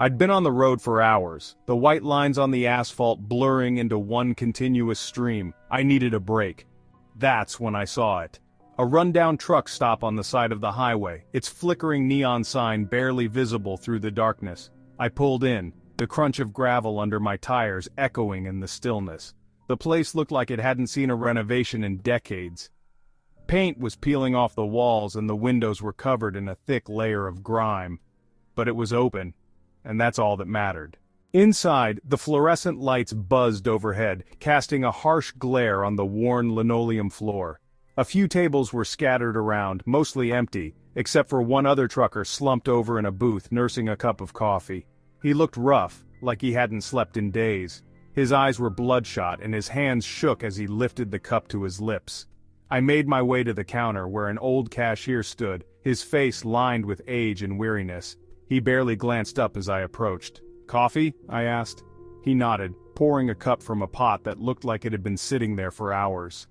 I'd been on the road for hours, the white lines on the asphalt blurring into one continuous stream. I needed a break. That's when I saw it. A rundown truck stop on the side of the highway, its flickering neon sign barely visible through the darkness. I pulled in, the crunch of gravel under my tires echoing in the stillness. The place looked like it hadn't seen a renovation in decades. Paint was peeling off the walls and the windows were covered in a thick layer of grime. But it was open, and that's all that mattered. Inside, the fluorescent lights buzzed overhead, casting a harsh glare on the worn linoleum floor. A few tables were scattered around, mostly empty, except for one other trucker slumped over in a booth nursing a cup of coffee. He looked rough, like he hadn't slept in days. His eyes were bloodshot and his hands shook as he lifted the cup to his lips. I made my way to the counter where an old cashier stood, his face lined with age and weariness. He barely glanced up as I approached. "Coffee?" I asked. He nodded, pouring a cup from a pot that looked like it had been sitting there for hours.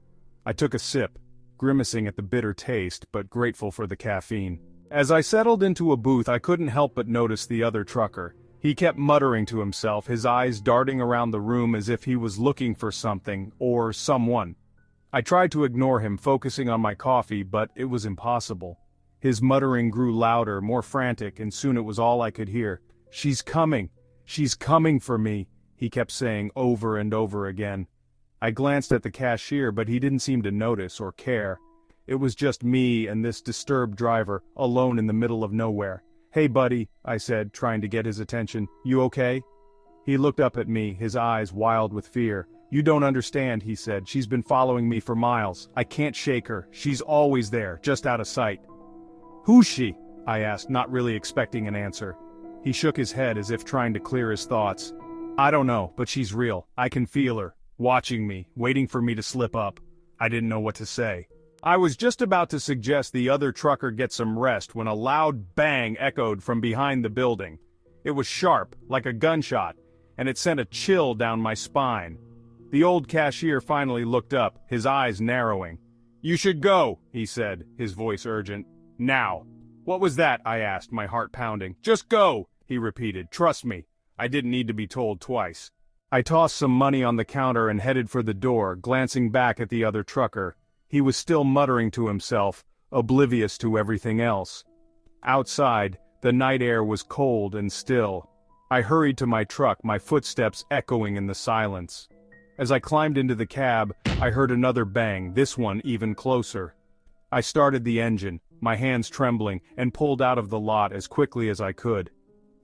I took a sip, grimacing at the bitter taste but grateful for the caffeine. As I settled into a booth, I couldn't help but notice the other trucker. He kept muttering to himself, his eyes darting around the room as if he was looking for something, or someone. I tried to ignore him, focusing on my coffee, but it was impossible. His muttering grew louder, more frantic, and soon it was all I could hear. "She's coming! She's coming for me!" he kept saying over and over again. I glanced at the cashier, but he didn't seem to notice or care. It was just me and this disturbed driver, alone in the middle of nowhere. "Hey buddy," I said, trying to get his attention. "You okay?" He looked up at me, his eyes wild with fear. "You don't understand," he said. "She's been following me for miles. I can't shake her. She's always there, just out of sight." "Who's she?" I asked, not really expecting an answer. He shook his head as if trying to clear his thoughts. "I don't know, but she's real. I can feel her, watching me, waiting for me to slip up." I didn't know what to say. I was just about to suggest the other trucker get some rest when a loud bang echoed from behind the building. It was sharp, like a gunshot, and it sent a chill down my spine. The old cashier finally looked up, his eyes narrowing. "You should go," he said, his voice urgent. "Now." "What was that?" I asked, my heart pounding. "Just go," he repeated. "Trust me." I didn't need to be told twice. I tossed some money on the counter and headed for the door, glancing back at the other trucker. He was still muttering to himself, oblivious to everything else. Outside, the night air was cold and still. I hurried to my truck, my footsteps echoing in the silence. As I climbed into the cab, I heard another bang, this one even closer. I started the engine, my hands trembling, and pulled out of the lot as quickly as I could.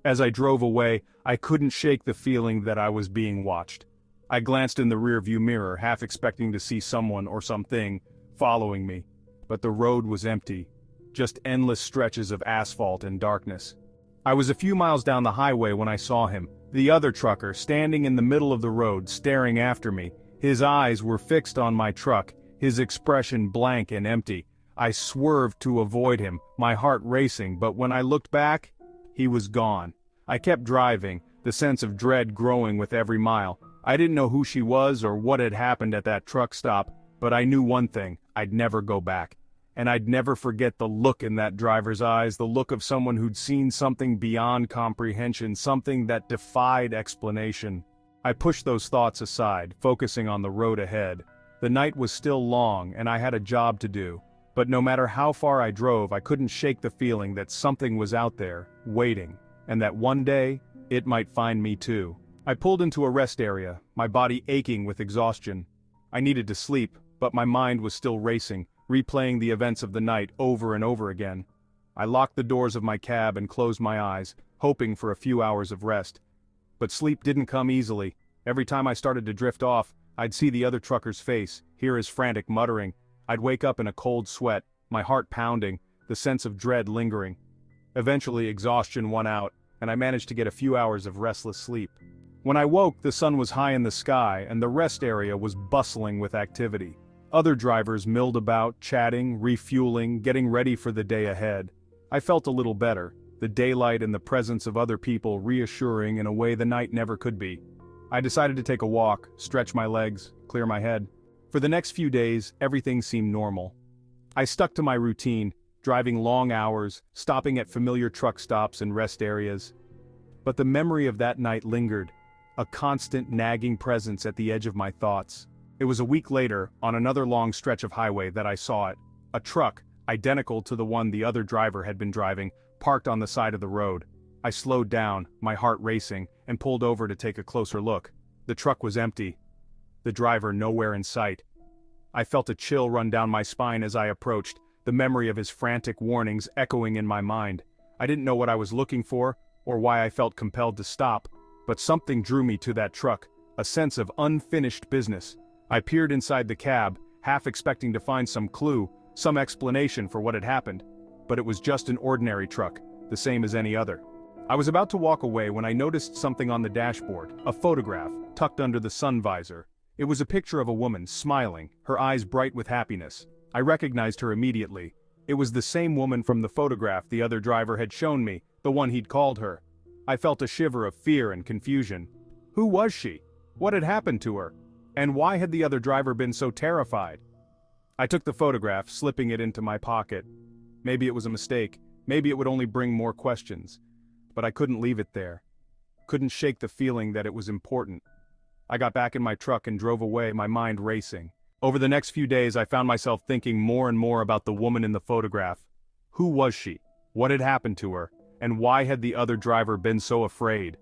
As I drove away, I couldn't shake the feeling that I was being watched. I glanced in the rearview mirror, half expecting to see someone or something following me. But the road was empty, just endless stretches of asphalt and darkness. I was a few miles down the highway when I saw him, the other trucker, standing in the middle of the road, staring after me. His eyes were fixed on my truck, his expression blank and empty. I swerved to avoid him, my heart racing, but when I looked back, he was gone. I kept driving, the sense of dread growing with every mile. I didn't know who she was or what had happened at that truck stop, but I knew one thing: I'd never go back. And I'd never forget the look in that driver's eyes, the look of someone who'd seen something beyond comprehension, something that defied explanation. I pushed those thoughts aside, focusing on the road ahead. The night was still long, and I had a job to do. But no matter how far I drove, I couldn't shake the feeling that something was out there, waiting, and that one day, it might find me too. I pulled into a rest area, my body aching with exhaustion. I needed to sleep, but my mind was still racing, replaying the events of the night over and over again. I locked the doors of my cab and closed my eyes, hoping for a few hours of rest. But sleep didn't come easily. Every time I started to drift off, I'd see the other trucker's face, hear his frantic muttering. I'd wake up in a cold sweat, my heart pounding, the sense of dread lingering. Eventually, exhaustion won out, and I managed to get a few hours of restless sleep. When I woke, the sun was high in the sky, and the rest area was bustling with activity. Other drivers milled about, chatting, refueling, getting ready for the day ahead. I felt a little better, the daylight and the presence of other people reassuring in a way the night never could be. I decided to take a walk, stretch my legs, clear my head. For the next few days, everything seemed normal. I stuck to my routine, driving long hours, stopping at familiar truck stops and rest areas. But the memory of that night lingered, a constant nagging presence at the edge of my thoughts. It was a week later, on another long stretch of highway, that I saw it. A truck, identical to the one the other driver had been driving, parked on the side of the road. I slowed down, my heart racing, and pulled over to take a closer look. The truck was empty. The driver nowhere in sight. I felt a chill run down my spine as I approached, the memory of his frantic warnings echoing in my mind. I didn't know what I was looking for, or why I felt compelled to stop, but something drew me to that truck, a sense of unfinished business. I peered inside the cab, half expecting to find some clue, some explanation for what had happened. But it was just an ordinary truck, the same as any other. I was about to walk away when I noticed something on the dashboard, a photograph, tucked under the sun visor. It was a picture of a woman, smiling, her eyes bright with happiness. I recognized her immediately. It was the same woman from the photograph the other driver had shown me, the one he'd called her. I felt a shiver of fear and confusion. Who was she? What had happened to her? And why had the other driver been so terrified? I took the photograph, slipping it into my pocket. Maybe it was a mistake. Maybe it would only bring more questions. But I couldn't leave it there. Couldn't shake the feeling that it was important. I got back in my truck and drove away, my mind racing. Over the next few days, I found myself thinking more and more about the woman in the photograph. Who was she? What had happened to her? And why had the other driver been so afraid?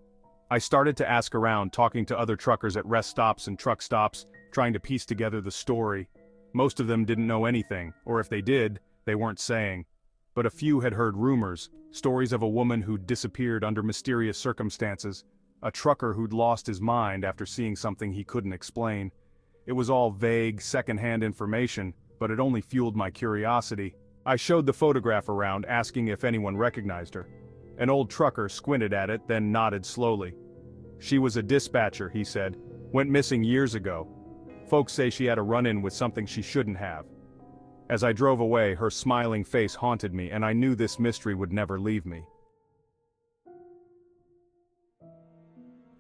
I started to ask around, talking to other truckers at rest stops and truck stops, trying to piece together the story. Most of them didn't know anything, or if they did, they weren't saying. But a few had heard rumors, stories of a woman who'd disappeared under mysterious circumstances, a trucker who'd lost his mind after seeing something he couldn't explain. It was all vague, secondhand information, but it only fueled my curiosity. I showed the photograph around, asking if anyone recognized her. An old trucker squinted at it, then nodded slowly. She was a dispatcher, he said. Went missing years ago. Folks say she had a run-in with something she shouldn't have. As I drove away, her smiling face haunted me, and I knew this mystery would never leave me.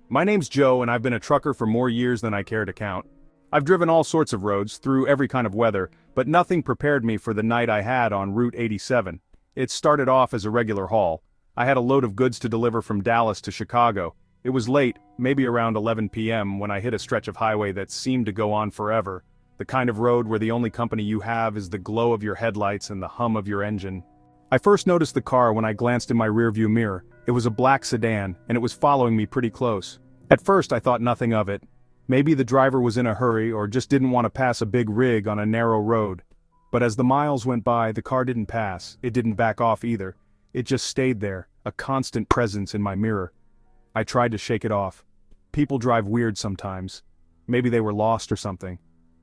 My name's Joe, and I've been a trucker for more years than I care to count. I've driven all sorts of roads, through every kind of weather, but nothing prepared me for the night I had on Route 87. It started off as a regular haul. I had a load of goods to deliver from Dallas to Chicago. It was late, maybe around 11 p.m., when I hit a stretch of highway that seemed to go on forever. The kind of road where the only company you have is the glow of your headlights and the hum of your engine. I first noticed the car when I glanced in my rearview mirror. It was a black sedan, and it was following me pretty close. At first I thought nothing of it. Maybe the driver was in a hurry or just didn't want to pass a big rig on a narrow road. But as the miles went by, the car didn't pass. It didn't back off either. It just stayed there, a constant presence in my mirror. I tried to shake it off. People drive weird sometimes. Maybe they were lost or something.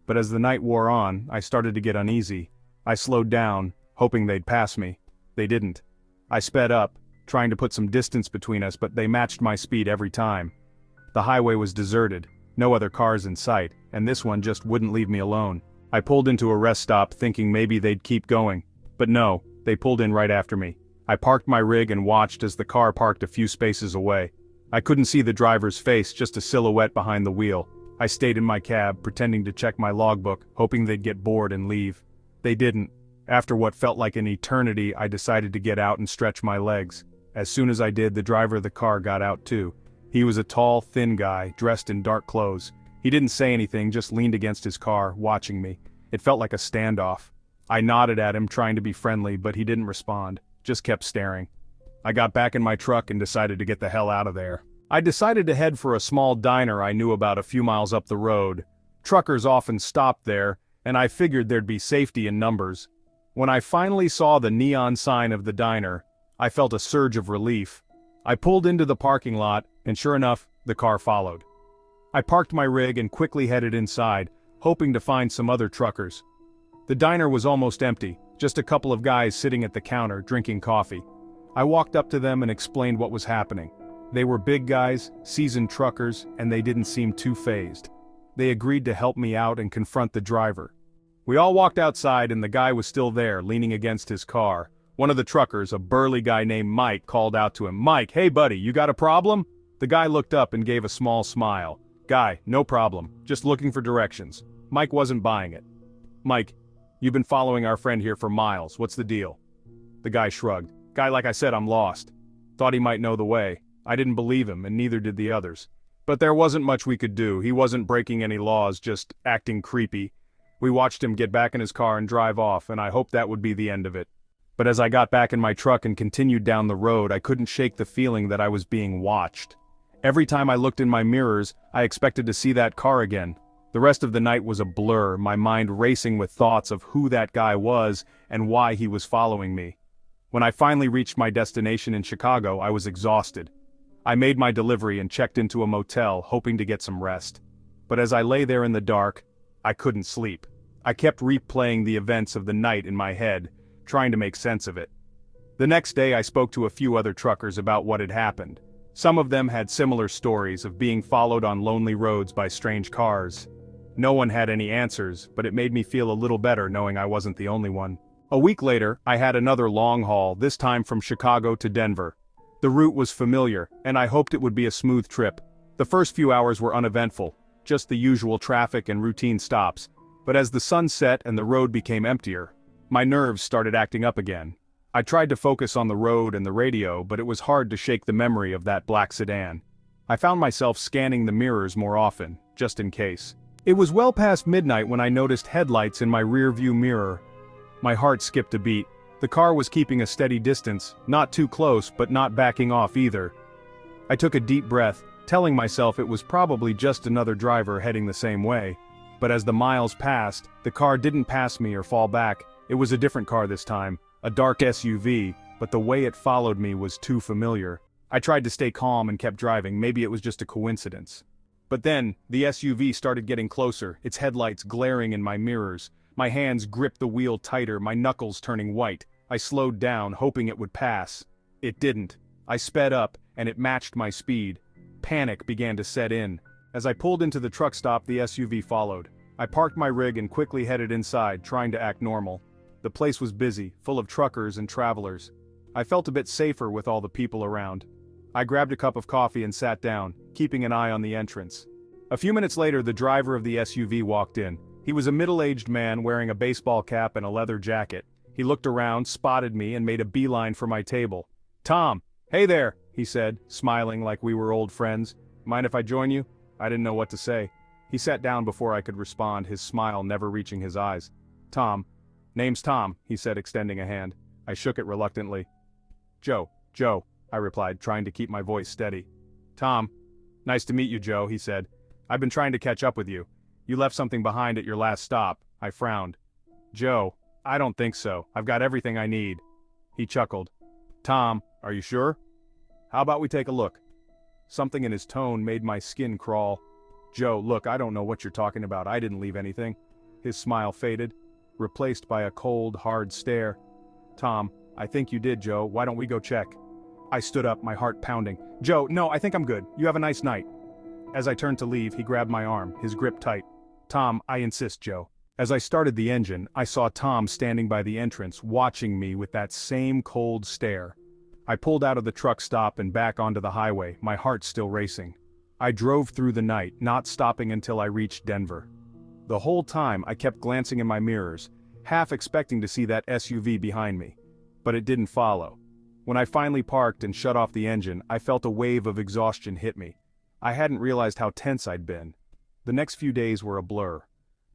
But as the night wore on, I started to get uneasy. I slowed down, hoping they'd pass me. They didn't. I sped up, trying to put some distance between us, but they matched my speed every time. The highway was deserted, no other cars in sight, and this one just wouldn't leave me alone. I pulled into a rest stop thinking maybe they'd keep going. But no, they pulled in right after me. I parked my rig and watched as the car parked a few spaces away. I couldn't see the driver's face, just a silhouette behind the wheel. I stayed in my cab, pretending to check my logbook, hoping they'd get bored and leave. They didn't. After what felt like an eternity, I decided to get out and stretch my legs. As soon as I did, the driver of the car got out too. He was a tall, thin guy, dressed in dark clothes. He didn't say anything, just leaned against his car, watching me. It felt like a standoff. I nodded at him, trying to be friendly, but he didn't respond, just kept staring. I got back in my truck and decided to get the hell out of there. I decided to head for a small diner I knew about a few miles up the road. Truckers often stopped there, and I figured there'd be safety in numbers. When I finally saw the neon sign of the diner, I felt a surge of relief. I pulled into the parking lot, and sure enough, the car followed. I parked my rig and quickly headed inside, hoping to find some other truckers. The diner was almost empty, just a couple of guys sitting at the counter, drinking coffee. I walked up to them and explained what was happening. They were big guys, seasoned truckers, and they didn't seem too fazed. They agreed to help me out and confront the driver. We all walked outside and the guy was still there, leaning against his car. One of the truckers, a burly guy named Mike, called out to him, "Mike, hey buddy, you got a problem?" The guy looked up and gave a small smile. "Guy, no problem, just looking for directions." Mike wasn't buying it. "Mike, you've been following our friend here for miles, what's the deal?" The guy shrugged. "Guy, like I said, I'm lost. Thought he might know the way. I didn't believe him, and neither did the others. But there wasn't much we could do. He wasn't breaking any laws, just acting creepy. We watched him get back in his car and drive off, and I hoped that would be the end of it. But as I got back in my truck and continued down the road, I couldn't shake the feeling that I was being watched. Every time I looked in my mirrors, I expected to see that car again. The rest of the night was a blur, my mind racing with thoughts of who that guy was and why he was following me. When I finally reached my destination in Chicago, I was exhausted. I made my delivery and checked into a motel, hoping to get some rest. But as I lay there in the dark, I couldn't sleep. I kept replaying the events of the night in my head, trying to make sense of it. The next day I spoke to a few other truckers about what had happened. Some of them had similar stories of being followed on lonely roads by strange cars. No one had any answers, but it made me feel a little better knowing I wasn't the only one. A week later, I had another long haul, this time from Chicago to Denver. The route was familiar, and I hoped it would be a smooth trip. The first few hours were uneventful, just the usual traffic and routine stops. But as the sun set and the road became emptier, my nerves started acting up again. I tried to focus on the road and the radio, but it was hard to shake the memory of that black sedan. I found myself scanning the mirrors more often, just in case. It was well past midnight when I noticed headlights in my rear-view mirror. My heart skipped a beat. The car was keeping a steady distance, not too close but not backing off either. I took a deep breath, telling myself it was probably just another driver heading the same way. But as the miles passed, the car didn't pass me or fall back. It was a different car this time, a dark SUV, but the way it followed me was too familiar. I tried to stay calm and kept driving, maybe it was just a coincidence. But then, the SUV started getting closer, its headlights glaring in my mirrors. My hands gripped the wheel tighter, my knuckles turning white. I slowed down, hoping it would pass. It didn't. I sped up, and it matched my speed. Panic began to set in. As I pulled into the truck stop, the SUV followed. I parked my rig and quickly headed inside, trying to act normal. The place was busy, full of truckers and travelers. I felt a bit safer with all the people around. I grabbed a cup of coffee and sat down, keeping an eye on the entrance. A few minutes later, the driver of the SUV walked in. He was a middle-aged man wearing a baseball cap and a leather jacket. He looked around, spotted me, and made a beeline for my table. "Tom, hey there," he said, smiling like we were old friends. "Mind if I join you?" I didn't know what to say. He sat down before I could respond, his smile never reaching his eyes. "Tom. Name's Tom," he said, extending a hand. I shook it reluctantly. Joe, I replied, trying to keep my voice steady. "Tom. Nice to meet you, Joe," he said. "I've been trying to catch up with you. You left something behind at your last stop." I frowned. "Joe, I don't think so. I've got everything I need." He chuckled. "Tom, are you sure? How about we take a look?" Something in his tone made my skin crawl. "Joe, look, I don't know what you're talking about. I didn't leave anything." His smile faded, replaced by a cold, hard stare. "Tom, I think you did, Joe. Why don't we go check?" I stood up, my heart pounding. "Joe, no, I think I'm good. You have a nice night." As I turned to leave, he grabbed my arm, his grip tight. "Tom, I insist, Joe." As I started the engine, I saw Tom standing by the entrance, watching me with that same cold stare. I pulled out of the truck stop and back onto the highway, my heart still racing. I drove through the night, not stopping until I reached Denver. The whole time I kept glancing in my mirrors, half expecting to see that SUV behind me. But it didn't follow. When I finally parked and shut off the engine, I felt a wave of exhaustion hit me. I hadn't realized how tense I'd been. The next few days were a blur.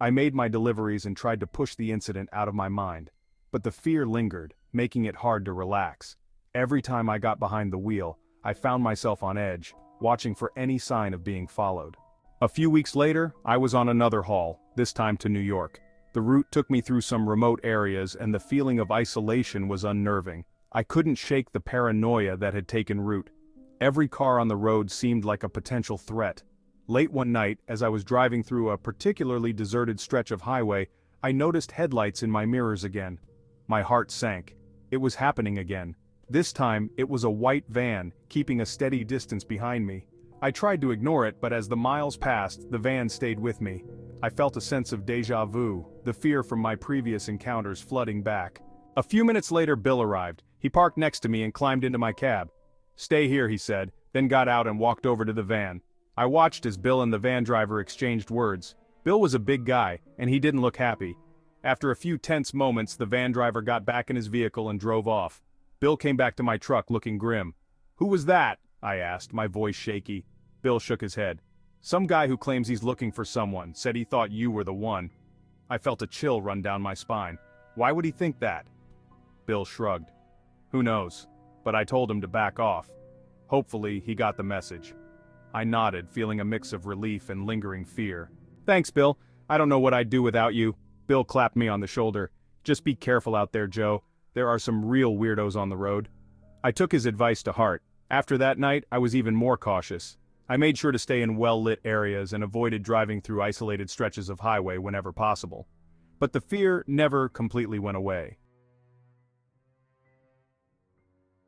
I made my deliveries and tried to push the incident out of my mind. But the fear lingered, making it hard to relax. Every time I got behind the wheel, I found myself on edge, watching for any sign of being followed. A few weeks later, I was on another haul, this time to New York. The route took me through some remote areas and the feeling of isolation was unnerving. I couldn't shake the paranoia that had taken root. Every car on the road seemed like a potential threat. Late one night, as I was driving through a particularly deserted stretch of highway, I noticed headlights in my mirrors again. My heart sank. It was happening again. This time, it was a white van, keeping a steady distance behind me. I tried to ignore it, but as the miles passed, the van stayed with me. I felt a sense of déjà vu, the fear from my previous encounters flooding back. A few minutes later, Bill arrived. He parked next to me and climbed into my cab. "Stay here," he said, then got out and walked over to the van. I watched as Bill and the van driver exchanged words. Bill was a big guy, and he didn't look happy. After a few tense moments, the van driver got back in his vehicle and drove off. Bill came back to my truck looking grim. "Who was that?" I asked, my voice shaky. Bill shook his head. Some guy who claims he's looking for someone said he thought you were the one. I felt a chill run down my spine. Why would he think that? Bill shrugged. Who knows? But I told him to back off. Hopefully, he got the message. I nodded, feeling a mix of relief and lingering fear. Thanks, Bill. I don't know what I'd do without you. Bill clapped me on the shoulder. Just be careful out there, Joe. There are some real weirdos on the road. I took his advice to heart. After that night, I was even more cautious. I made sure to stay in well-lit areas and avoided driving through isolated stretches of highway whenever possible. But the fear never completely went away.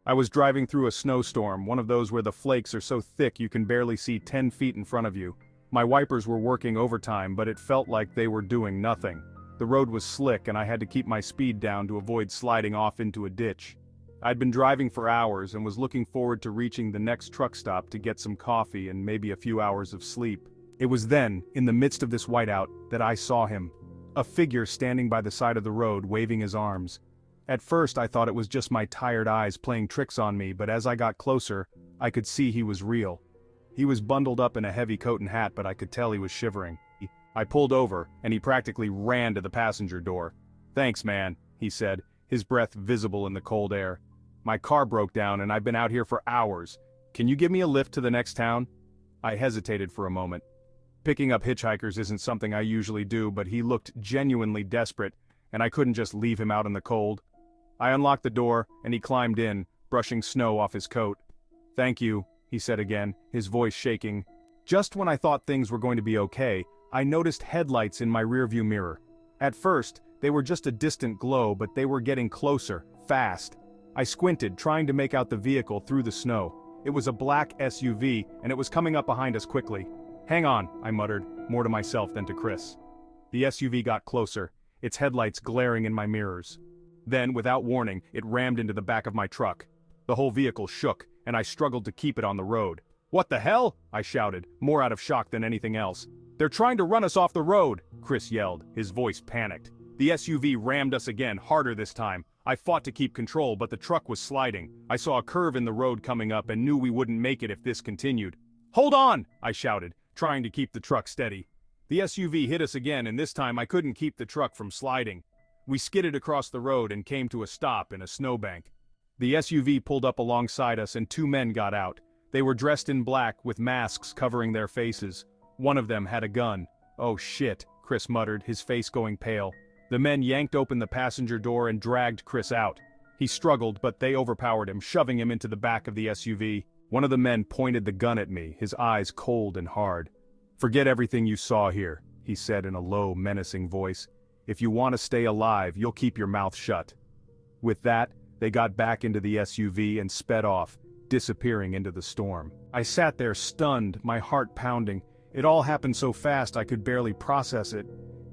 I was driving through a snowstorm, one of those where the flakes are so thick you can barely see 10 feet in front of you. My wipers were working overtime, but it felt like they were doing nothing. The road was slick and I had to keep my speed down to avoid sliding off into a ditch. I'd been driving for hours and was looking forward to reaching the next truck stop to get some coffee and maybe a few hours of sleep. It was then, in the midst of this whiteout, that I saw him. A figure standing by the side of the road, waving his arms. At first I thought it was just my tired eyes playing tricks on me, but as I got closer, I could see he was real. He was bundled up in a heavy coat and hat, but I could tell he was shivering. I pulled over, and he practically ran to the passenger door. Thanks, man, he said, his breath visible in the cold air. My car broke down and I've been out here for hours. Can you give me a lift to the next town? I hesitated for a moment. Picking up hitchhikers isn't something I usually do, but he looked genuinely desperate, and I couldn't just leave him out in the cold. I unlocked the door, and he climbed in, brushing snow off his coat. Thank you, he said again, his voice shaking. Just when I thought things were going to be okay, I noticed headlights in my rearview mirror. At first, they were just a distant glow, but they were getting closer, fast. I squinted, trying to make out the vehicle through the snow. It was a black SUV, and it was coming up behind us quickly. Hang on, I muttered, more to myself than to Chris. The SUV got closer, its headlights glaring in my mirrors. Then, without warning, it rammed into the back of my truck. The whole vehicle shook, and I struggled to keep it on the road. What the hell? I shouted, more out of shock than anything else. They're trying to run us off the road, Chris yelled, his voice panicked. The SUV rammed us again, harder this time. I fought to keep control, but the truck was sliding. I saw a curve in the road coming up and knew we wouldn't make it if this continued. Hold on, I shouted, trying to keep the truck steady. The SUV hit us again, and this time I couldn't keep the truck from sliding. We skidded across the road and came to a stop in a snowbank. The SUV pulled up alongside us and two men got out. They were dressed in black with masks covering their faces. One of them had a gun. Oh shit, Chris muttered, his face going pale. The men yanked open the passenger door and dragged Chris out. He struggled, but they overpowered him, shoving him into the back of the SUV. One of the men pointed the gun at me, his eyes cold and hard. Forget everything you saw here, he said in a low, menacing voice. If you want to stay alive, you'll keep your mouth shut. With that, they got back into the SUV and sped off, disappearing into the storm. I sat there stunned, my heart pounding. It all happened so fast I could barely process it.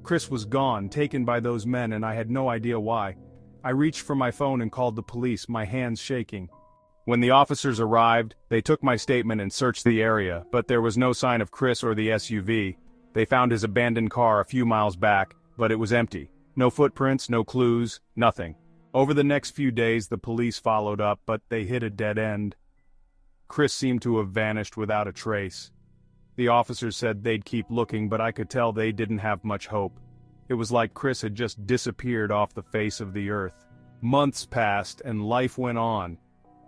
Chris was gone, taken by those men, and I had no idea why. I reached for my phone and called the police, my hands shaking. When the officers arrived, they took my statement and searched the area, but there was no sign of Chris or the SUV. They found his abandoned car a few miles back, but it was empty. No footprints, no clues, nothing. Over the next few days the police followed up, but they hit a dead end. Chris seemed to have vanished without a trace. The officers said they'd keep looking, but I could tell they didn't have much hope. It was like Chris had just disappeared off the face of the earth. Months passed and life went on.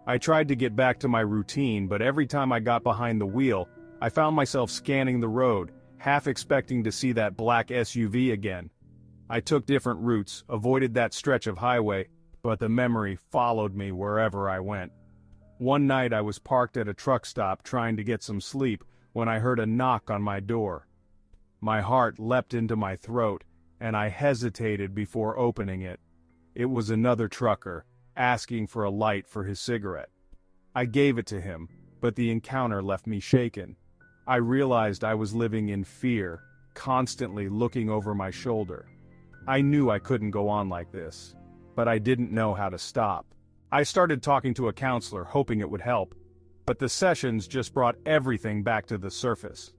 I tried to get back to my routine, but every time I got behind the wheel, I found myself scanning the road, half expecting to see that black SUV again. I took different routes, avoided that stretch of highway, but the memory followed me wherever I went. One night I was parked at a truck stop trying to get some sleep when I heard a knock on my door. My heart leapt into my throat, and I hesitated before opening it. It was another trucker, asking for a light for his cigarette. I gave it to him, but the encounter left me shaken. I realized I was living in fear, constantly looking over my shoulder. I knew I couldn't go on like this, but I didn't know how to stop. I started talking to a counselor, hoping it would help, but the sessions just brought everything back to the surface.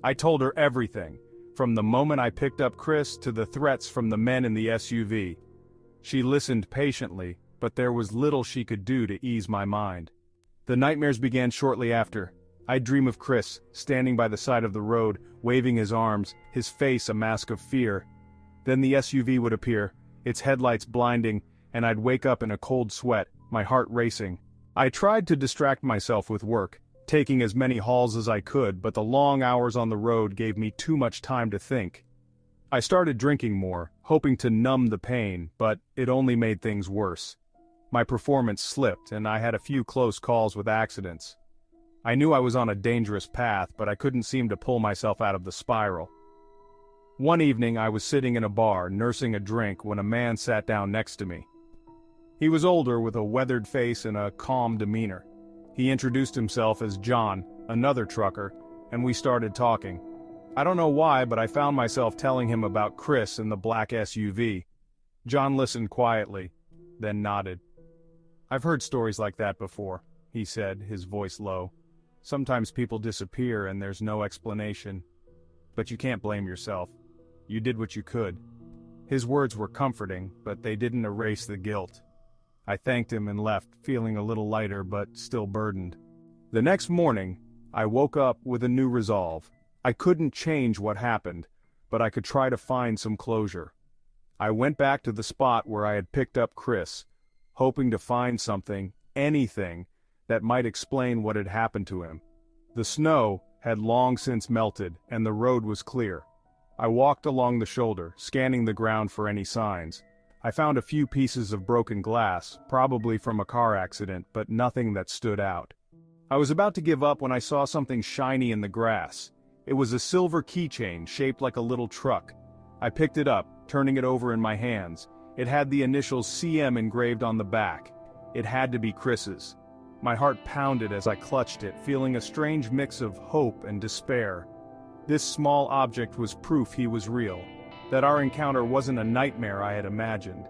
I told her everything, from the moment I picked up Chris to the threats from the men in the SUV. She listened patiently, but there was little she could do to ease my mind. The nightmares began shortly after. I'd dream of Chris, standing by the side of the road, waving his arms, his face a mask of fear. Then the SUV would appear, its headlights blinding, and I'd wake up in a cold sweat, my heart racing. I tried to distract myself with work, taking as many hauls as I could, but the long hours on the road gave me too much time to think. I started drinking more, hoping to numb the pain, but it only made things worse. My performance slipped, and I had a few close calls with accidents. I knew I was on a dangerous path, but I couldn't seem to pull myself out of the spiral. One evening I was sitting in a bar, nursing a drink, when a man sat down next to me. He was older, with a weathered face and a calm demeanor. He introduced himself as John, another trucker, and we started talking. I don't know why, but I found myself telling him about Chris and the black SUV. John listened quietly, then nodded. "I've heard stories like that before," he said, his voice low. "Sometimes people disappear and there's no explanation. But you can't blame yourself. You did what you could." His words were comforting, but they didn't erase the guilt. I thanked him and left, feeling a little lighter but still burdened. The next morning, I woke up with a new resolve. I couldn't change what happened, but I could try to find some closure. I went back to the spot where I had picked up Chris, hoping to find something, anything, that might explain what had happened to him. The snow had long since melted, and the road was clear. I walked along the shoulder, scanning the ground for any signs. I found a few pieces of broken glass, probably from a car accident, but nothing that stood out. I was about to give up when I saw something shiny in the grass. It was a silver keychain shaped like a little truck. I picked it up, turning it over in my hands. It had the initials CM engraved on the back. It had to be Chris's. My heart pounded as I clutched it, feeling a strange mix of hope and despair. This small object was proof he was real, that our encounter wasn't a nightmare I had imagined.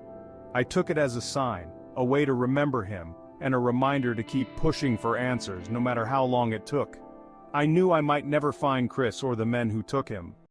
I took it as a sign, a way to remember him, and a reminder to keep pushing for answers no matter how long it took. I knew I might never find Chris or the men who took him,